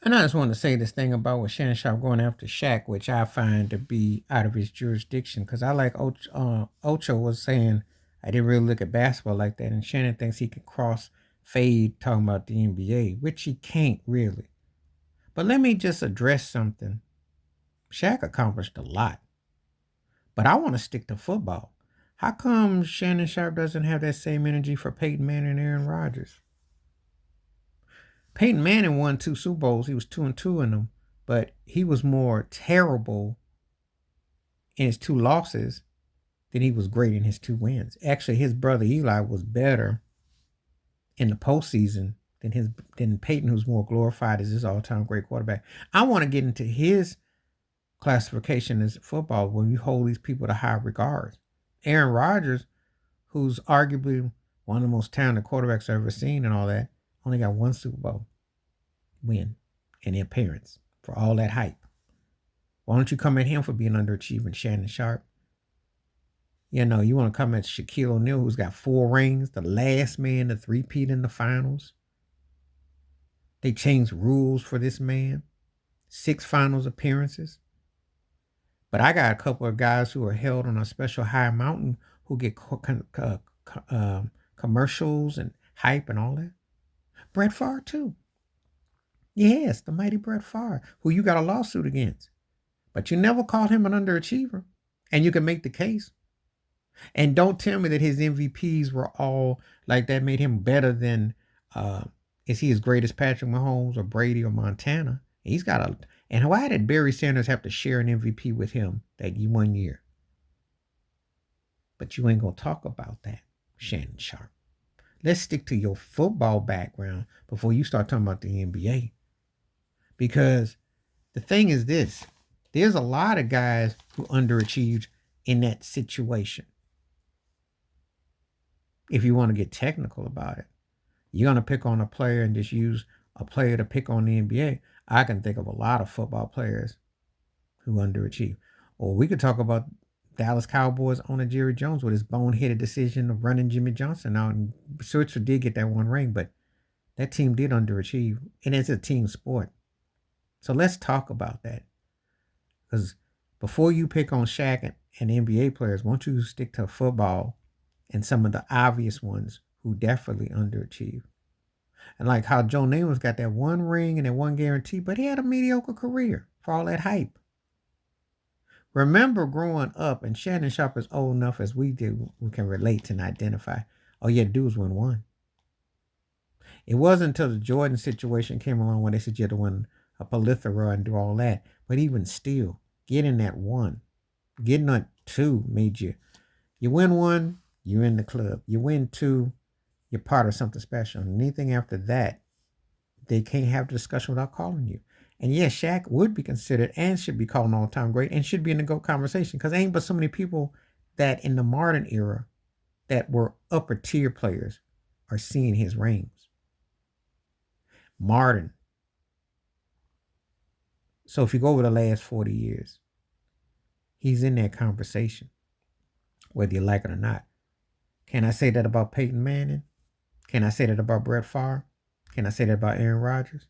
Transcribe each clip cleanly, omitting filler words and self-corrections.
And I just want to say this thing about what Shannon Sharp going after Shaq, which I find to be out of his jurisdiction. Because I like Ocho was saying, I didn't really look at basketball like that. And Shannon thinks he can cross fade talking about the NBA, which he can't really. But let me just address something. Shaq accomplished a lot, but I want to stick to football. How come Shannon Sharp doesn't have that same energy for Peyton Manning and Aaron Rodgers? Peyton Manning won 2 Super Bowls. He was 2-2 in them, but he was more terrible in his 2 losses than he was great in his 2 wins. Actually, his brother Eli was better in the postseason than Peyton, who's more glorified as his all-time great quarterback. I want to get into his classification as football when you hold these people to high regard. Aaron Rodgers, who's arguably one of the most talented quarterbacks I've ever seen and all that, only got 1 Super Bowl win and appearance for all that hype. Why don't you come at him for being underachieving, Shannon Sharp? You know, you want to come at Shaquille O'Neal, who's got 4 rings, the last man to three-peat in the finals. They changed rules for this man. 6 finals appearances. But I got a couple of guys who are held on a special high mountain who get commercials and hype and all that. Brett Favre, too. Yes, the mighty Brett Favre, who you got a lawsuit against. But you never called him an underachiever. And you can make the case. And don't tell me that his MVPs were all like that made him better than, is he as great as Patrick Mahomes or Brady or Montana? He's got a, and why did Barry Sanders have to share an MVP with him that 1 year? But you ain't going to talk about that, Shannon Sharp. Let's stick to your football background before you start talking about the NBA. Because the thing is this, there's a lot of guys who underachieved in that situation. If you want to get technical about it, you're going to pick on a player and just use a player to pick on the NBA. I can think of a lot of football players who underachieve. Or we could talk about Dallas Cowboys owner Jerry Jones with his boneheaded decision of running Jimmy Johnson out. And Switzer did get that 1 ring, but that team did underachieve. And it's a team sport. So let's talk about that. Because before you pick on Shaq and NBA players, won't you stick to football and some of the obvious ones who definitely underachieve? And like how Joe Namath's got that 1 ring and that 1 guarantee, but he had a mediocre career for all that hype. Remember growing up, and Shannon Sharp is old enough as we do, we can relate and identify. All you had to do was win one. It wasn't until the Jordan situation came along when they said you had to win a plethora and do all that. But even still, getting that 1, getting that 2 made you win 1, you're in the club. You win 2, you're part of something special. And anything after that, they can't have the discussion without calling you. And yes, Shaq would be considered and should be called an all-time great and should be in the GOAT conversation because ain't but so many people that in the modern era that were upper tier players are seeing his rings. Modern. So if you go over the last 40 years, he's in that conversation, whether you like it or not. Can I say that about Peyton Manning? Can I say that about Brett Favre? Can I say that about Aaron Rodgers?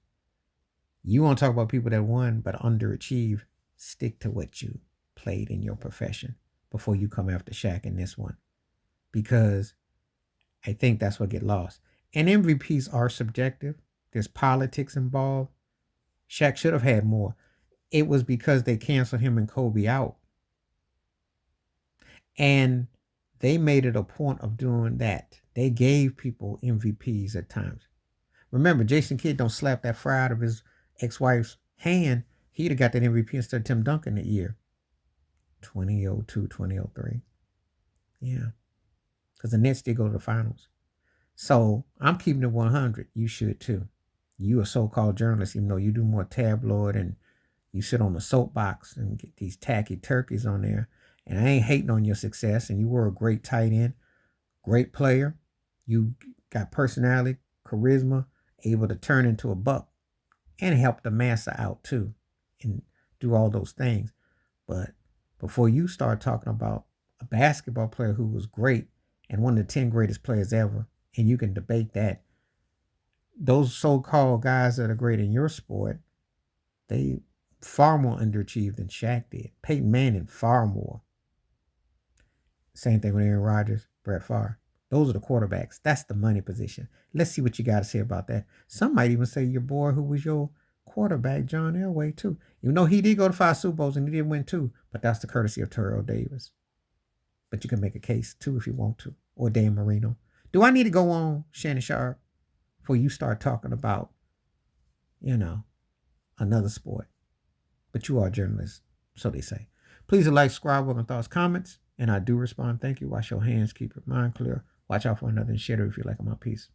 You want to talk about people that won but underachieved, stick to what you played in your profession before you come after Shaq in this one. Because I think that's what get lost. And MVPs are subjective. There's politics involved. Shaq should have had more. It was because they canceled him and Kobe out. And they made it a point of doing that. They gave people MVPs at times. Remember, Jason Kidd don't slap that fry out of his ex-wife's hand. He'd have got that MVP instead of Tim Duncan that year. 2002, 2003. Yeah. Because the Nets did go to the finals. So I'm keeping it 100. You should too. You a so-called journalist, even though you do more tabloid and you sit on the soapbox and get these tacky turkeys on there. And I ain't hating on your success. And you were a great tight end, great player. You got personality, charisma, able to turn into a buck and help the massa out too and do all those things. But before you start talking about a basketball player who was great and one of the 10 greatest players ever, and you can debate that, those so-called guys that are great in your sport They far more underachieved than Shaq did. Peyton Manning far more. Same thing with Aaron Rodgers, Brett Favre. Those are the quarterbacks. That's the money position. Let's see what you got to say about that. Some might even say your boy who was your quarterback, John Elway, too. Even though he did go to 5 Super Bowls and he did win 2, but that's the courtesy of Terrell Davis. But you can make a case, too, if you want to. Or Dan Marino. Do I need to go on, Shannon Sharpe, before you start talking about, another sport? But you are a journalist, so they say. Please like, subscribe, welcome thoughts, comments, and I do respond. Thank you. Wash your hands, keep your mind clear. Watch out for another and share it if you like my piece.